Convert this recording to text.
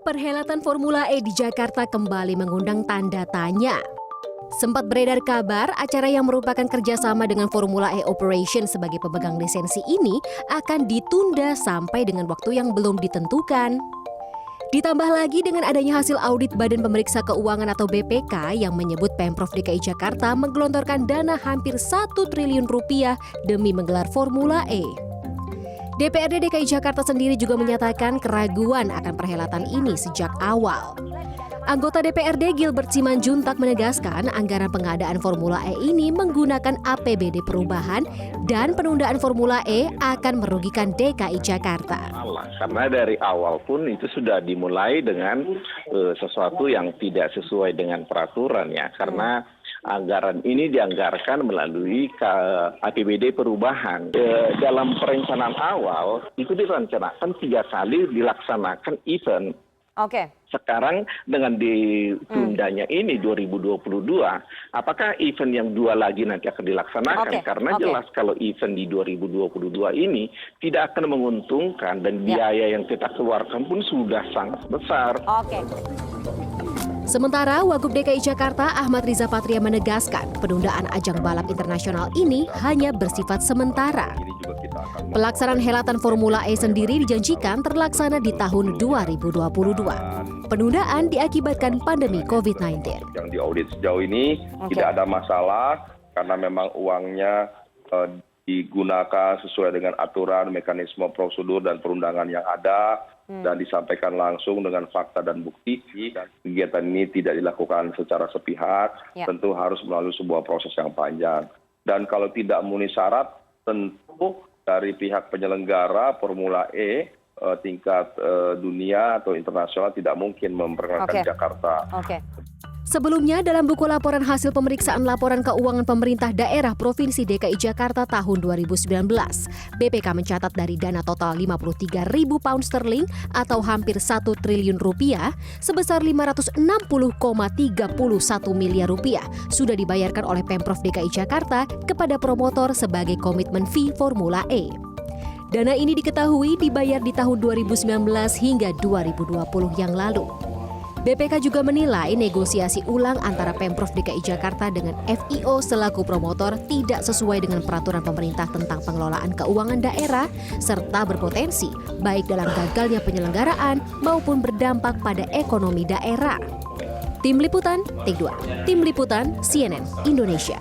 Perhelatan Formula E di Jakarta kembali mengundang tanda tanya. Sempat beredar kabar acara yang merupakan kerjasama dengan Formula E Operation sebagai pemegang lisensi ini akan ditunda sampai dengan waktu yang belum ditentukan. Ditambah lagi dengan adanya hasil audit Badan Pemeriksa Keuangan atau BPK yang menyebut Pemprov DKI Jakarta menggelontorkan dana hampir 1 triliun rupiah demi menggelar Formula E. DPRD DKI Jakarta sendiri juga menyatakan keraguan akan perhelatan ini sejak awal. Anggota DPRD Gilbert Simanjuntak menegaskan anggaran pengadaan Formula E ini menggunakan APBD perubahan dan penundaan Formula E akan merugikan DKI Jakarta. Karena dari awal pun itu sudah dimulai dengan sesuatu yang tidak sesuai dengan peraturannya. Karena anggaran ini dianggarkan melalui APBD perubahan. Dalam perencanaan awal itu direncanakan 3 kali dilaksanakan event. Oke. Sekarang dengan ditundanya ini 2022, apakah event yang 2 lagi nanti akan dilaksanakan? Karena jelas kalau event di 2022 ini tidak akan menguntungkan dan biaya yang kita keluarkan pun sudah sangat besar. Sementara Wagub DKI Jakarta Ahmad Riza Patria menegaskan penundaan ajang balap internasional ini hanya bersifat sementara. Pelaksanaan helatan Formula E sendiri dijanjikan terlaksana di tahun 2022. Penundaan diakibatkan pandemi COVID-19. Yang diaudit sejauh ini tidak ada masalah karena memang uangnya digunakan sesuai dengan aturan, mekanisme, prosedur, dan perundangan yang ada dan disampaikan langsung dengan fakta dan bukti. Kegiatan ini tidak dilakukan secara sepihak, tentu harus melalui sebuah proses yang panjang. Dan kalau tidak memenuhi syarat, tentu dari pihak penyelenggara Formula E tingkat dunia atau internasional tidak mungkin memperkenalkan Jakarta. Sebelumnya, dalam buku laporan hasil pemeriksaan laporan keuangan pemerintah daerah Provinsi DKI Jakarta tahun 2019, BPK mencatat dari dana total 53.000 pound sterling atau hampir 1 triliun rupiah, sebesar 560,31 miliar rupiah sudah dibayarkan oleh Pemprov DKI Jakarta kepada promotor sebagai komitmen fee Formula E. Dana ini diketahui dibayar di tahun 2019 hingga 2020 yang lalu. BPK juga menilai negosiasi ulang antara Pemprov DKI Jakarta dengan FIO selaku promotor tidak sesuai dengan peraturan pemerintah tentang pengelolaan keuangan daerah serta berpotensi baik dalam gagalnya penyelenggaraan maupun berdampak pada ekonomi daerah. Tim Liputan, Take 2. Tim Liputan, CNN Indonesia.